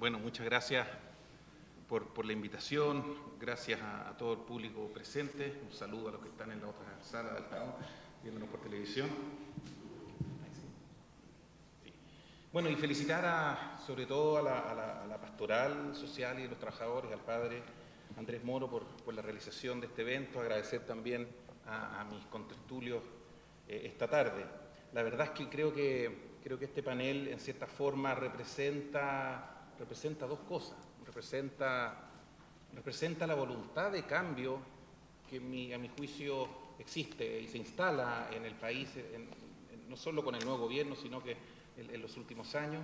Bueno, muchas gracias por la invitación, gracias a todo el público presente, un saludo a los que están en la otra sala del lado, viéndonos por televisión. Bueno, y felicitar sobre todo a la pastoral social y a los trabajadores, al padre Andrés Moro por la realización de este evento, agradecer también a mis contertulios esta tarde. La verdad es que creo que este panel en cierta forma representa dos cosas. Representa la voluntad de cambio que a mi juicio existe y se instala en el país, no solo con el nuevo gobierno, sino que en los últimos años,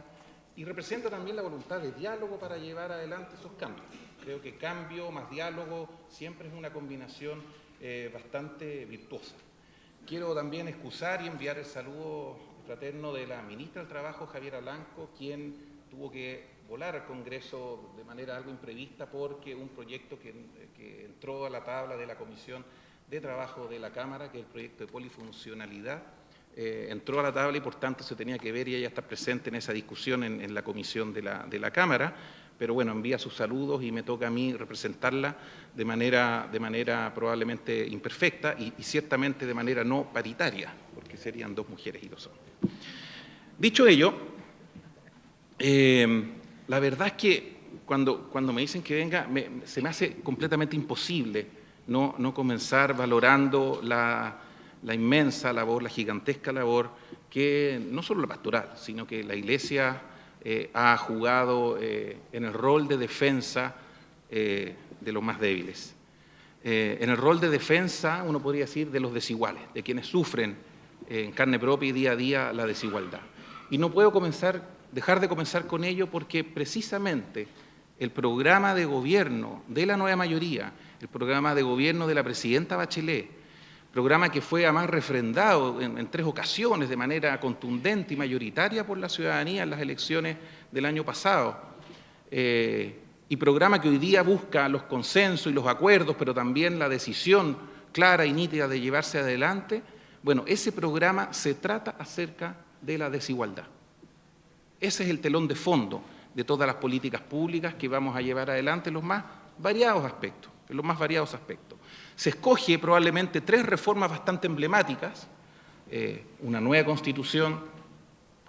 y representa también la voluntad de diálogo para llevar adelante esos cambios. Creo que cambio más diálogo siempre es una combinación bastante virtuosa. Quiero también excusar y enviar el saludo fraterno de la ministra del Trabajo, Javiera Blanco, quien tuvo que volar al Congreso de manera algo imprevista porque un proyecto que entró a la tabla de la Comisión de Trabajo de la Cámara, que es el proyecto de polifuncionalidad, entró a la tabla y por tanto se tenía que ver y ella está presente en esa discusión en la comisión de la Cámara, pero bueno, envía sus saludos y me toca a mí representarla de manera probablemente imperfecta y ciertamente de manera no paritaria, porque serían dos mujeres y dos hombres. Dicho ello, la verdad es que cuando me dicen que venga, se me hace completamente imposible no comenzar valorando la inmensa labor, la gigantesca labor que no solo la pastoral, sino que la Iglesia ha jugado en el rol de defensa de los más débiles. En el rol de defensa, uno podría decir, de los desiguales, de quienes sufren en carne propia y día a día la desigualdad. Y no puedo dejar de comenzar con ello porque precisamente el programa de gobierno de la nueva mayoría, el programa de gobierno de la presidenta Bachelet, programa que fue además refrendado en 3 ocasiones de manera contundente y mayoritaria por la ciudadanía en las elecciones del año pasado, y programa que hoy día busca los consensos y los acuerdos, pero también la decisión clara y nítida de llevarse adelante. Bueno, ese programa se trata acerca de la desigualdad. Ese es el telón de fondo de todas las políticas públicas que vamos a llevar adelante en los más variados aspectos. Se escoge probablemente 3 reformas bastante emblemáticas, una nueva Constitución,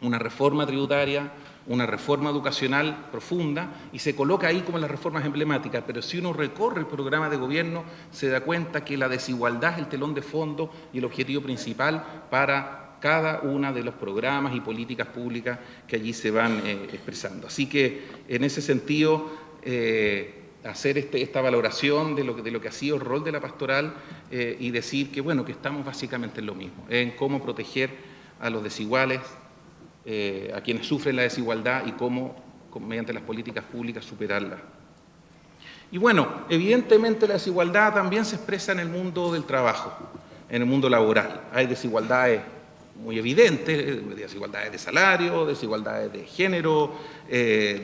una reforma tributaria, una reforma educacional profunda, y se coloca ahí como las reformas emblemáticas, pero si uno recorre el programa de gobierno se da cuenta que la desigualdad es el telón de fondo y el objetivo principal para cada uno de los programas y políticas públicas que allí se van expresando. Así que, en ese sentido, hacer esta valoración de lo que ha sido el rol de la pastoral y decir que, bueno, que estamos básicamente en lo mismo, en cómo proteger a los desiguales, a quienes sufren la desigualdad y cómo, mediante las políticas públicas, superarla. Y bueno, evidentemente la desigualdad también se expresa en el mundo del trabajo, en el mundo laboral. Hay desigualdades muy evidentes, desigualdades de salario, desigualdades de género,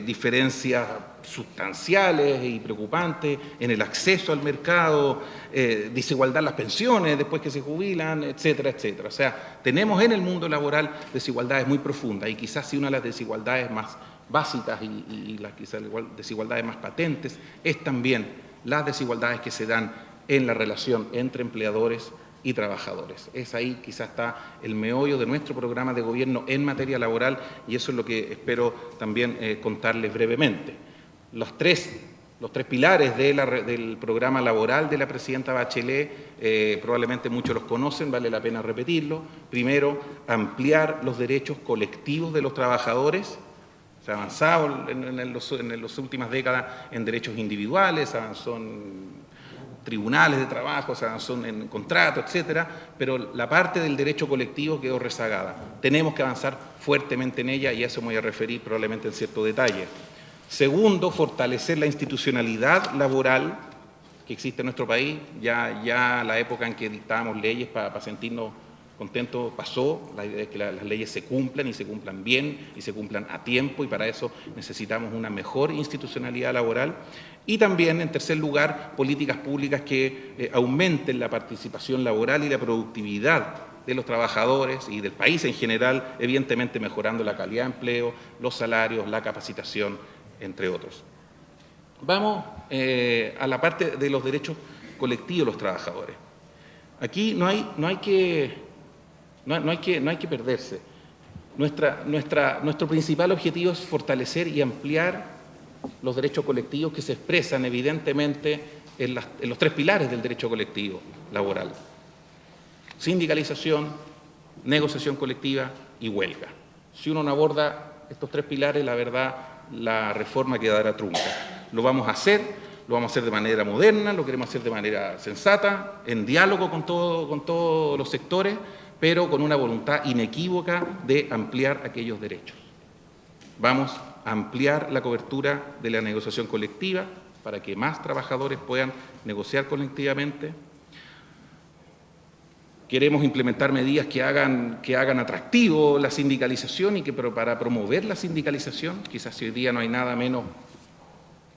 diferencias sustanciales y preocupantes en el acceso al mercado, desigualdad en las pensiones después que se jubilan, etcétera, etcétera. O sea, tenemos en el mundo laboral desigualdades muy profundas y quizás una de las desigualdades más básicas y las quizás desigualdades más patentes es también las desigualdades que se dan en la relación entre empleadores y trabajadores. Es ahí quizás está el meollo de nuestro programa de gobierno en materia laboral y eso es lo que espero también contarles brevemente. Los tres pilares del programa laboral de la presidenta Bachelet, probablemente muchos los conocen, vale la pena repetirlo. Primero, ampliar los derechos colectivos de los trabajadores. Se ha avanzado en las últimas décadas en derechos individuales, se avanzó en tribunales de trabajo, se avanzó en contratos, etcétera, pero la parte del derecho colectivo quedó rezagada. Tenemos que avanzar fuertemente en ella y a eso me voy a referir probablemente en cierto detalle. Segundo, fortalecer la institucionalidad laboral que existe en nuestro país. Ya la época en que dictábamos leyes para sentirnos contentos pasó. La idea es que las leyes se cumplan y se cumplan bien y se cumplan a tiempo y para eso necesitamos una mejor institucionalidad laboral. Y también, en tercer lugar, políticas públicas que aumenten la participación laboral y la productividad de los trabajadores y del país en general, evidentemente mejorando la calidad de empleo, los salarios, la capacitación, entre otros. Vamos a la parte de los derechos colectivos de los trabajadores. Aquí no hay que perderse. Nuestro principal objetivo es fortalecer y ampliar los derechos colectivos que se expresan evidentemente en los tres pilares del derecho colectivo laboral: sindicalización, negociación colectiva y huelga. Si uno no aborda estos tres pilares, la verdad, la reforma quedará trunca. Lo vamos a hacer de manera moderna, lo queremos hacer de manera sensata, en diálogo con todos los sectores, pero con una voluntad inequívoca de ampliar aquellos derechos. Vamos a ampliar la cobertura de la negociación colectiva para que más trabajadores puedan negociar colectivamente. Queremos implementar medidas que hagan atractivo la sindicalización pero para promover la sindicalización, quizás hoy día no hay nada menos,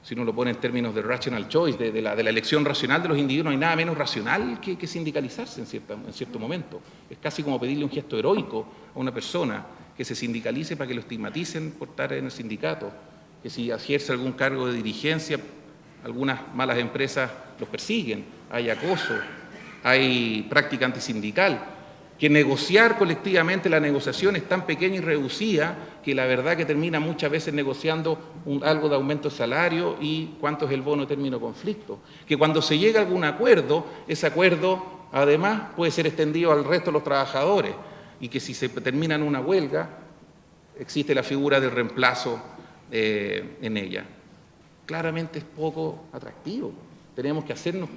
si uno lo pone en términos de rational choice, de la elección racional de los individuos, no hay nada menos racional que sindicalizarse en cierto momento. Es casi como pedirle un gesto heroico a una persona que se sindicalice para que lo estigmaticen por estar en el sindicato, que si ejerce algún cargo de dirigencia, algunas malas empresas los persiguen, hay acoso, hay práctica antisindical, que negociar colectivamente, la negociación es tan pequeña y reducida que la verdad que termina muchas veces negociando algo de aumento de salario y cuánto es el bono de término de conflicto. Que cuando se llega a algún acuerdo, ese acuerdo además puede ser extendido al resto de los trabajadores y que si se termina en una huelga, existe la figura del reemplazo en ella. Claramente es poco atractivo. Tenemos que hacernos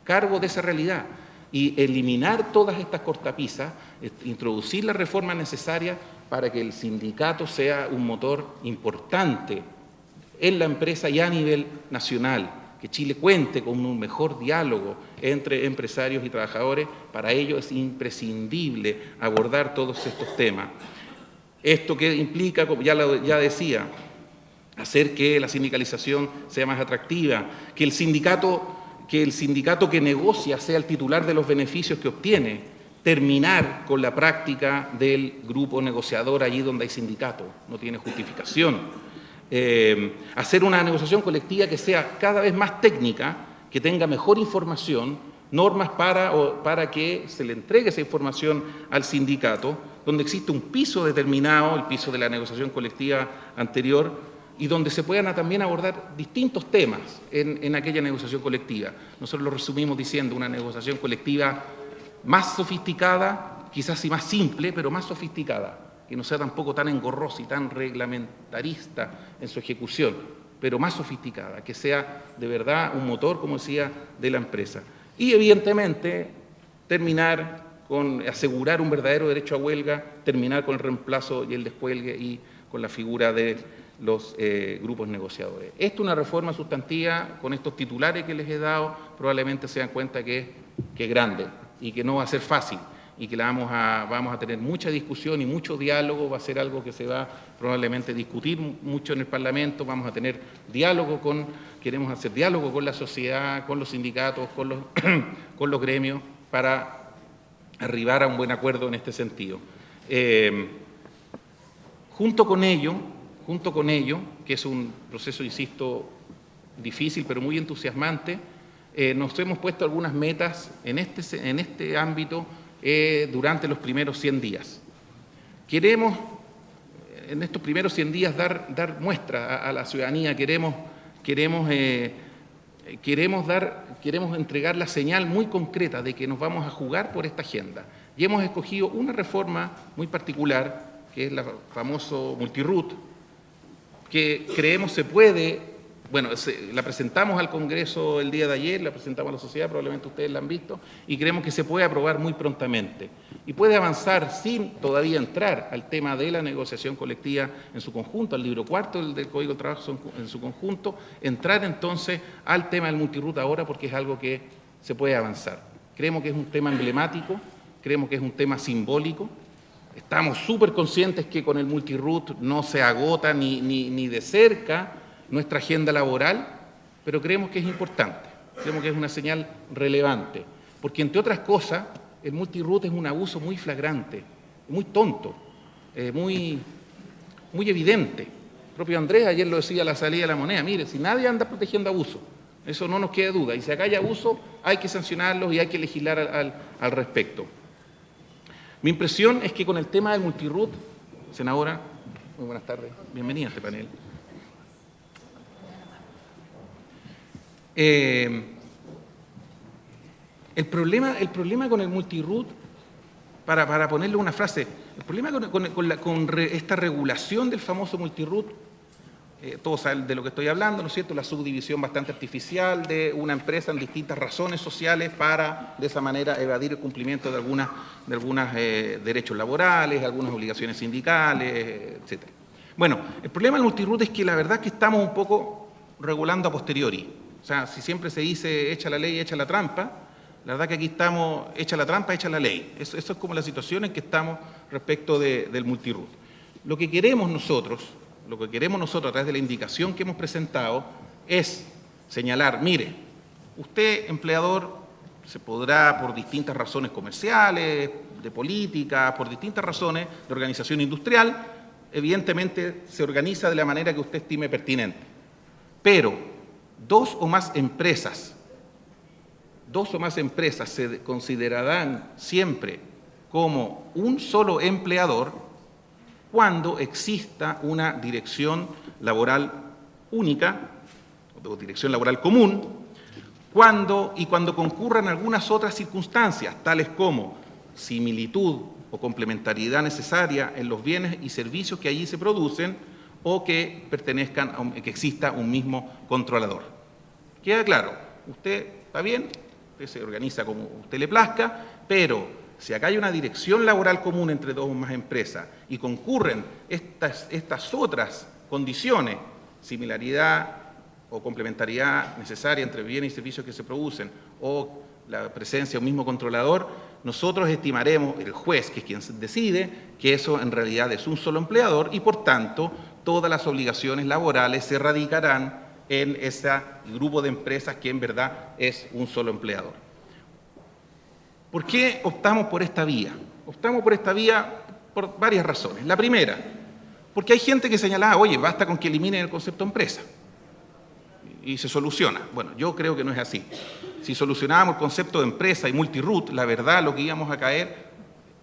cargo de esa realidad y eliminar todas estas cortapisas, introducir las reformas necesarias para que el sindicato sea un motor importante en la empresa y a nivel nacional, que Chile cuente con un mejor diálogo entre empresarios y trabajadores. Para ello es imprescindible abordar todos estos temas. Esto que implica, como ya decía, hacer que la sindicalización sea más atractiva, que el sindicato que negocia sea el titular de los beneficios que obtiene, terminar con la práctica del grupo negociador allí donde hay sindicato, no tiene justificación. Hacer una negociación colectiva que sea cada vez más técnica, que tenga mejor información, normas para que se le entregue esa información al sindicato, donde existe un piso determinado, el piso de la negociación colectiva anterior, y donde se puedan también abordar distintos temas en aquella negociación colectiva. Nosotros lo resumimos diciendo una negociación colectiva más sofisticada, quizás sí más simple, pero más sofisticada, que no sea tampoco tan engorrosa y tan reglamentarista en su ejecución, pero más sofisticada, que sea de verdad un motor, como decía, de la empresa. Y evidentemente asegurar un verdadero derecho a huelga, terminar con el reemplazo y el descuelgue y con la figura de los grupos negociadores. Esto es una reforma sustantiva. Con estos titulares que les he dado, probablemente se dan cuenta que es grande y que no va a ser fácil y que vamos a tener mucha discusión y mucho diálogo. Va a ser algo que se va probablemente a discutir mucho en el Parlamento. Vamos a tener queremos hacer diálogo con la sociedad, con los sindicatos, con los gremios, para arribar a un buen acuerdo en este sentido. Junto con ello, que es un proceso, insisto, difícil pero muy entusiasmante, nos hemos puesto algunas metas en este ámbito durante los primeros 100 días. Queremos, en estos primeros 100 días, dar muestra a la ciudadanía, queremos entregar la señal muy concreta de que nos vamos a jugar por esta agenda. Y hemos escogido una reforma muy particular, que es la famoso multirut, que creemos se puede, la presentamos al Congreso el día de ayer, la presentamos a la sociedad, probablemente ustedes la han visto, y creemos que se puede aprobar muy prontamente. Y puede avanzar sin todavía entrar al tema de la negociación colectiva en su conjunto, al libro cuarto del Código de Trabajo en su conjunto, entrar entonces al tema del multirut ahora, porque es algo que se puede avanzar. Creemos que es un tema emblemático, creemos que es un tema simbólico. Estamos súper conscientes que con el multirut no se agota ni de cerca nuestra agenda laboral, pero creemos que es importante, creemos que es una señal relevante, porque entre otras cosas el multirut es un abuso muy flagrante, muy tonto, muy evidente. El propio Andrés ayer lo decía a la salida de la moneda, mire, si nadie anda protegiendo abuso, eso no nos queda duda, y si acá hay abuso hay que sancionarlos y hay que legislar al respecto. Mi impresión es que con el tema del multiroot, senadora, muy buenas tardes, bienvenida a este panel. El problema con el multiroot, para ponerle una frase, el problema con esta regulación del famoso multiroot, todos saben de lo que estoy hablando, ¿no es cierto?, la subdivisión bastante artificial de una empresa en distintas razones sociales para, de esa manera, evadir el cumplimiento de algunos derechos laborales, algunas obligaciones sindicales, etc. Bueno, el problema del multiroot es que la verdad es que estamos un poco regulando a posteriori. O sea, si siempre se dice echa la ley, echa la trampa, la verdad que aquí estamos echa la trampa, echa la ley. Eso es como la situación en que estamos respecto del multiroot. Lo que queremos nosotros a través de la indicación que hemos presentado es señalar, mire, usted, empleador, se podrá, por distintas razones comerciales, de política, por distintas razones de organización industrial, evidentemente se organiza de la manera que usted estime pertinente. Pero dos o más empresas se considerarán siempre como un solo empleador cuando exista una dirección laboral única, o dirección laboral común, cuando concurran algunas otras circunstancias, tales como similitud o complementariedad necesaria en los bienes y servicios que allí se producen, o que que exista un mismo controlador. Queda claro, usted está bien, usted se organiza como usted le plazca, pero si acá hay una dirección laboral común entre dos o más empresas y concurren estas otras condiciones, similaridad o complementariedad necesaria entre bienes y servicios que se producen o la presencia de un mismo controlador, nosotros estimaremos, el juez, que es quien decide, que eso en realidad es un solo empleador y por tanto todas las obligaciones laborales se radicarán en ese grupo de empresas que en verdad es un solo empleador. ¿Por qué optamos por esta vía? Optamos por esta vía por varias razones. La primera, porque hay gente que señalaba, oye, basta con que eliminen el concepto empresa y se soluciona. Bueno, yo creo que no es así. Si solucionábamos el concepto de empresa y multiroot, la verdad lo que íbamos a caer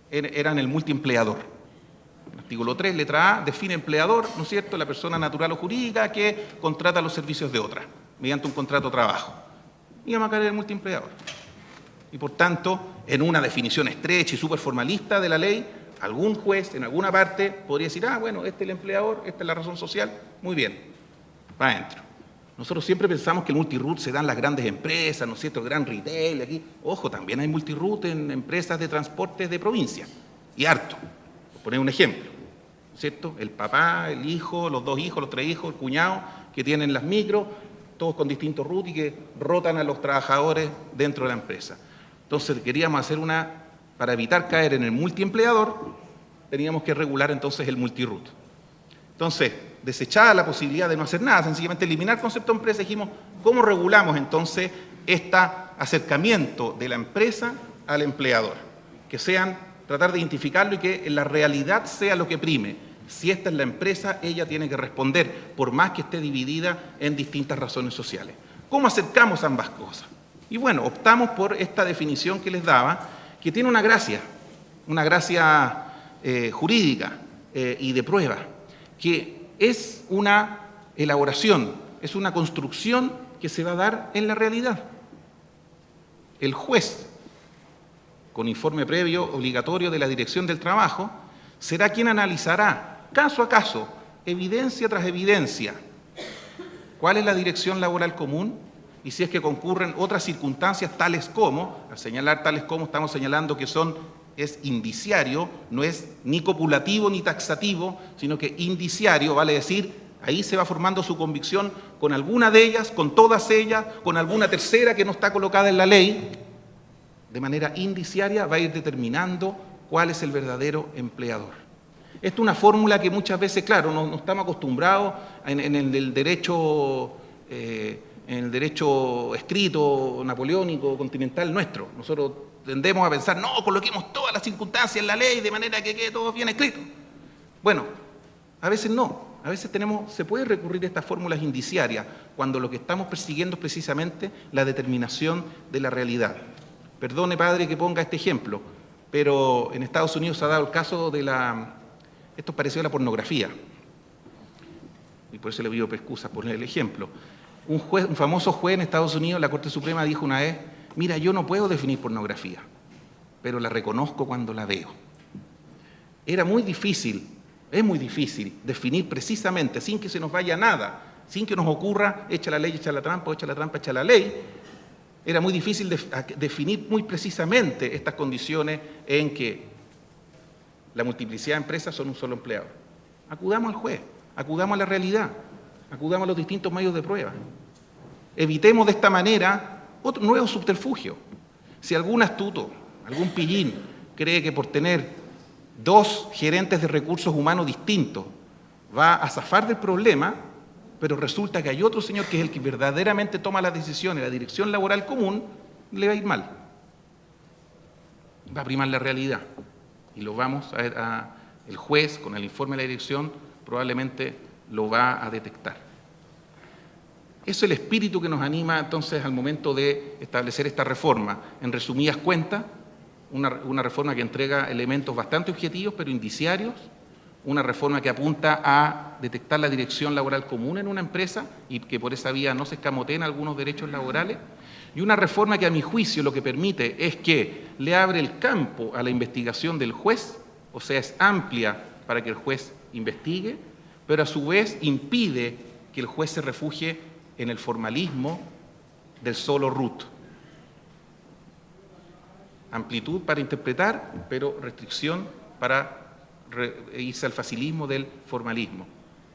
era en el multiempleador. El artículo 3, letra A, define empleador, ¿no es cierto?, la persona natural o jurídica que contrata los servicios de otra, mediante un contrato de trabajo. Íbamos a caer en el multiempleador. Y por tanto, en una definición estrecha y súper formalista de la ley, algún juez en alguna parte podría decir, bueno, este es el empleador, esta es la razón social, muy bien, para adentro. Nosotros siempre pensamos que el multiroot se da en las grandes empresas, ¿no es cierto?, el gran retail, aquí. Ojo, también hay multiroot en empresas de transportes de provincia, y harto. Por poner un ejemplo, ¿no es cierto?, el papá, el hijo, los dos hijos, los tres hijos, el cuñado, que tienen las micros, todos con distintos root y que rotan a los trabajadores dentro de la empresa. Entonces queríamos hacer para evitar caer en el multiempleador, teníamos que regular entonces el multiroot. Entonces, desechada la posibilidad de no hacer nada, sencillamente eliminar el concepto de empresa, dijimos, ¿cómo regulamos entonces este acercamiento de la empresa al empleador? Que tratar de identificarlo y que en la realidad sea lo que prime. Si esta es la empresa, ella tiene que responder, por más que esté dividida en distintas razones sociales. ¿Cómo acercamos ambas cosas? Y bueno, optamos por esta definición que les daba, que tiene una gracia jurídica y de prueba, que es una elaboración, es una construcción que se va a dar en la realidad. El juez, con informe previo obligatorio de la Dirección del Trabajo, será quien analizará caso a caso, evidencia tras evidencia, cuál es la dirección laboral común, y si es que concurren otras circunstancias tales como, al señalar tales como, estamos señalando que es indiciario, no es ni copulativo ni taxativo, sino que indiciario, vale decir, ahí se va formando su convicción con alguna de ellas, con todas ellas, con alguna tercera que no está colocada en la ley, de manera indiciaria va a ir determinando cuál es el verdadero empleador. Esta es una fórmula que muchas veces, claro, no estamos acostumbrados en el derecho escrito, napoleónico, continental nuestro. Nosotros tendemos a pensar, no, coloquemos todas las circunstancias en la ley de manera que quede todo bien escrito. Bueno, a veces no. A veces se puede recurrir a estas fórmulas indiciarias cuando lo que estamos persiguiendo es precisamente la determinación de la realidad. Perdone, padre, que ponga este ejemplo, pero en Estados Unidos se ha dado el caso de esto es parecido a la pornografía, y por eso le pido excusas por el ejemplo. Un famoso juez en Estados Unidos, la Corte Suprema, dijo una vez: mira, yo no puedo definir pornografía, pero la reconozco cuando la veo. Es muy difícil definir precisamente, sin que se nos vaya nada, sin que nos ocurra echa la ley, echa la trampa, o echa la trampa, echa la ley. Era muy difícil definir muy precisamente estas condiciones en que la multiplicidad de empresas son un solo empleado. Acudamos al juez, acudamos a la realidad, acudamos a los distintos medios de prueba. Evitemos de esta manera otro nuevo subterfugio. Si algún astuto, algún pillín, cree que por tener 2 gerentes de recursos humanos distintos va a zafar del problema, pero resulta que hay otro señor que es el que verdaderamente toma las decisiones, la dirección laboral común, le va a ir mal. Va a primar la realidad. Y el juez, con el informe de la dirección, probablemente lo va a detectar. Eso es el espíritu que nos anima entonces al momento de establecer esta reforma. En resumidas cuentas, una reforma que entrega elementos bastante objetivos, pero indiciarios, una reforma que apunta a detectar la dirección laboral común en una empresa y que por esa vía no se escamoteen algunos derechos laborales, y una reforma que a mi juicio lo que permite es que le abre el campo a la investigación del juez, o sea, es amplia para que el juez investigue, pero a su vez impide que el juez se refugie en el formalismo del solo RUT. Amplitud para interpretar, pero restricción para irse al facilismo del formalismo.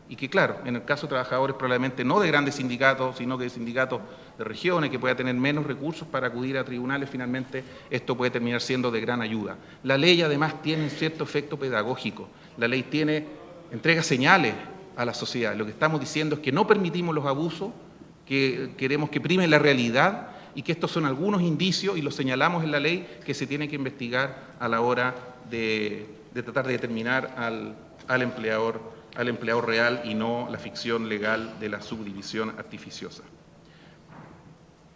Y que, claro, en el caso de trabajadores probablemente no de grandes sindicatos, sino que de sindicatos de regiones que pueda tener menos recursos para acudir a tribunales, finalmente esto puede terminar siendo de gran ayuda. La ley además tiene un cierto efecto pedagógico. La ley entrega señales a la sociedad. Lo que estamos diciendo es que no permitimos los abusos, que queremos que prime la realidad, y que estos son algunos indicios, y los señalamos en la ley, que se tiene que investigar a la hora de tratar de determinar al empleador real y no la ficción legal de la subdivisión artificiosa.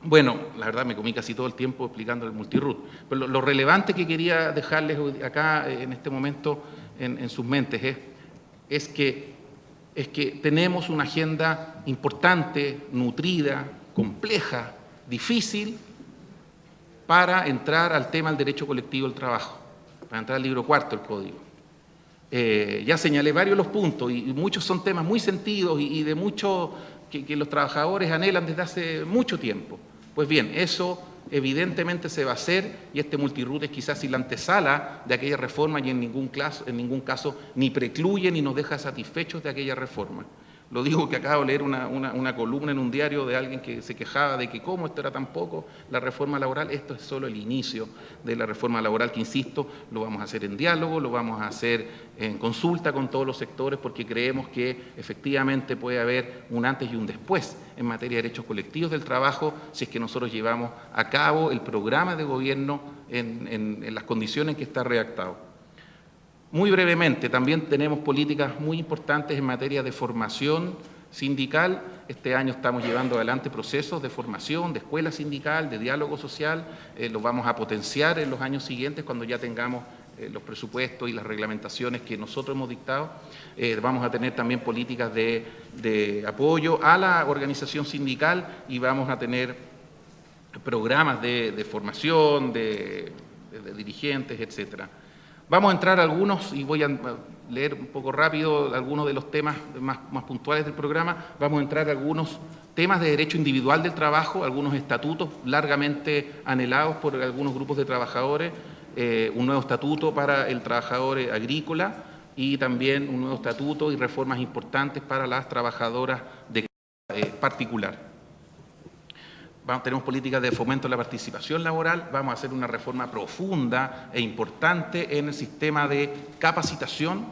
Bueno, la verdad me comí casi todo el tiempo explicando el multirut, pero lo relevante que quería dejarles acá en este momento en sus mentes es que tenemos una agenda importante, nutrida, compleja, difícil para entrar al tema del derecho colectivo del trabajo, para entrar al libro 4 del Código. Ya señalé varios de los puntos y muchos son temas muy sentidos y de mucho que los trabajadores anhelan desde hace mucho tiempo. Pues bien, eso evidentemente se va a hacer y este multirut es quizás la antesala de aquella reforma y en ningún caso ni precluye ni nos deja satisfechos de aquella reforma. Lo digo que acabo de leer una columna en un diario de alguien que se quejaba de que cómo esto era tan poco, la reforma laboral. Esto es solo el inicio de la reforma laboral que, insisto, lo vamos a hacer en diálogo, lo vamos a hacer en consulta con todos los sectores, porque creemos que efectivamente puede haber un antes y un después en materia de derechos colectivos del trabajo si es que nosotros llevamos a cabo el programa de gobierno en las condiciones en que está redactado. Muy brevemente, también tenemos políticas muy importantes en materia de formación sindical. Este año estamos llevando adelante procesos de formación, de escuela sindical, de diálogo social. Los vamos a potenciar en los años siguientes cuando ya tengamos los presupuestos y las reglamentaciones que nosotros hemos dictado. Vamos a tener también políticas de apoyo a la organización sindical y vamos a tener programas de formación, de dirigentes, etcétera. Vamos a entrar a algunos, y voy a leer un poco rápido algunos de los temas más puntuales del programa. Vamos a entrar a algunos temas de derecho individual del trabajo, algunos estatutos largamente anhelados por algunos grupos de trabajadores, un nuevo estatuto para el trabajador agrícola y también un nuevo estatuto y reformas importantes para las trabajadoras de particular. Tenemos políticas de fomento de la participación laboral, vamos a hacer una reforma profunda e importante en el sistema de capacitación.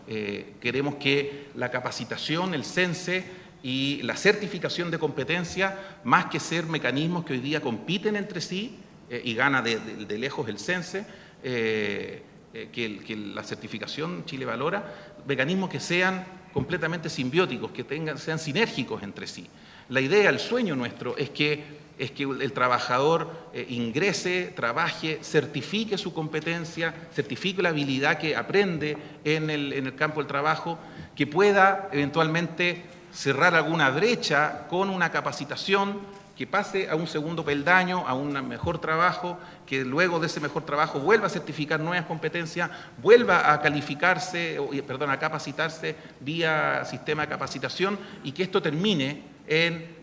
Queremos que la capacitación, el CENSE y la certificación de competencia, más que ser mecanismos que hoy día compiten entre sí y gana de lejos el CENSE, que la certificación Chile valora, mecanismos que sean completamente simbióticos, que sean sinérgicos entre sí. La idea, el sueño nuestro es que el trabajador ingrese, trabaje, certifique su competencia, certifique la habilidad que aprende en el campo del trabajo, que pueda eventualmente cerrar alguna brecha con una capacitación, que pase a un segundo peldaño, a un mejor trabajo, que luego de ese mejor trabajo vuelva a certificar nuevas competencias, vuelva a a capacitarse vía sistema de capacitación y que esto termine en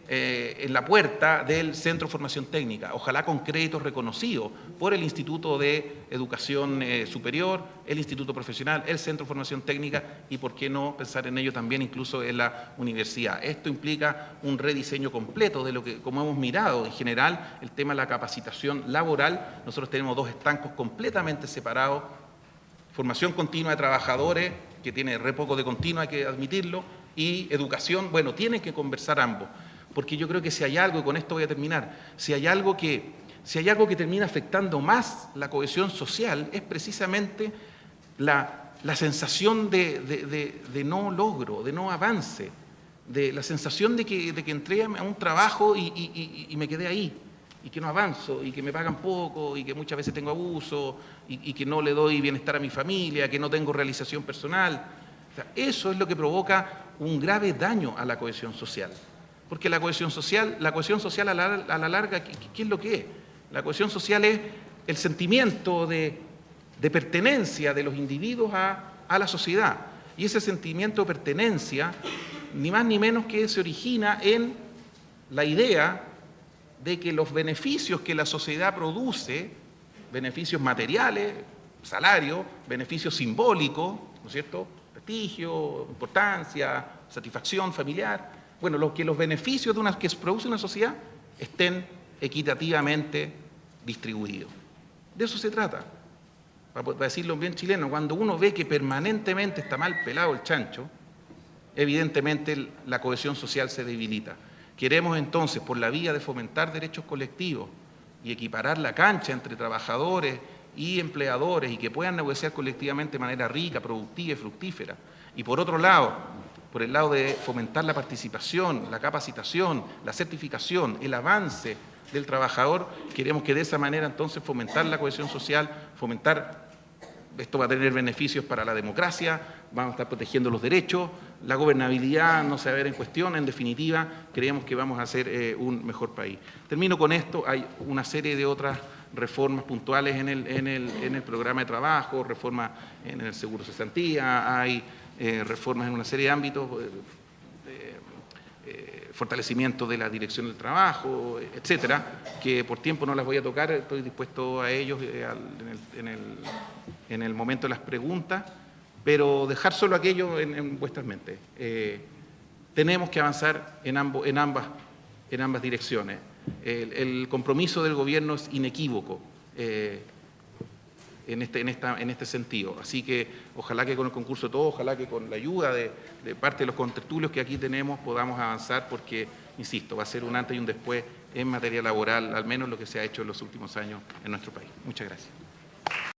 la puerta del Centro de Formación Técnica, ojalá con créditos reconocidos por el Instituto de Educación Superior, el Instituto Profesional, el Centro de Formación Técnica y, por qué no, pensar en ello también incluso en la universidad. Esto implica un rediseño completo de lo que, como hemos mirado en general, el tema de la capacitación laboral. Nosotros tenemos dos estancos completamente separados: formación continua de trabajadores, que tiene re poco de continua, hay que admitirlo, y educación. Bueno, tienen que conversar ambos, porque yo creo que si hay algo, y con esto voy a terminar, si hay algo que termina afectando más la cohesión social, es precisamente la sensación de no logro, de no avance, de la sensación de que entré a un trabajo y me quedé ahí, y que no avanzo, y que me pagan poco, y que muchas veces tengo abuso, y que no le doy bienestar a mi familia, que no tengo realización personal. O sea, eso es lo que provoca un grave daño a la cohesión social. Porque la cohesión social a la larga, ¿qué es lo que es? La cohesión social es el sentimiento de pertenencia de los individuos a la sociedad. Y ese sentimiento de pertenencia, ni más ni menos que se origina en la idea de que los beneficios que la sociedad produce, beneficios materiales, salario, beneficios simbólicos, ¿no es cierto?, prestigio, importancia, satisfacción familiar. Bueno, los beneficios que produce una sociedad estén equitativamente distribuidos. De eso se trata. Para decirlo bien chileno, cuando uno ve que permanentemente está mal pelado el chancho, evidentemente la cohesión social se debilita. Queremos entonces, por la vía de fomentar derechos colectivos y equiparar la cancha entre trabajadores y empleadores, y que puedan negociar colectivamente de manera rica, productiva y fructífera. Y por otro lado, por el lado de fomentar la participación, la capacitación, la certificación, el avance del trabajador, queremos que de esa manera entonces fomentar la cohesión social, esto va a tener beneficios para la democracia, vamos a estar protegiendo los derechos, la gobernabilidad no se va a ver en cuestión. En definitiva, creemos que vamos a hacer un mejor país. Termino con esto. Hay una serie de otras reformas puntuales en el programa de trabajo, reformas en el seguro de cesantía, hay reformas en una serie de ámbitos, fortalecimiento de la dirección del trabajo, etcétera, que por tiempo no las voy a tocar. Estoy dispuesto a ellos en el momento de las preguntas, pero dejar solo aquello en vuestras mentes. Tenemos que avanzar en ambas direcciones. El compromiso del gobierno es inequívoco en este sentido. Así que ojalá que con el concurso de todos, ojalá que con la ayuda de parte de los contertulios que aquí tenemos podamos avanzar, porque, insisto, va a ser un antes y un después en materia laboral, al menos lo que se ha hecho en los últimos años en nuestro país. Muchas gracias.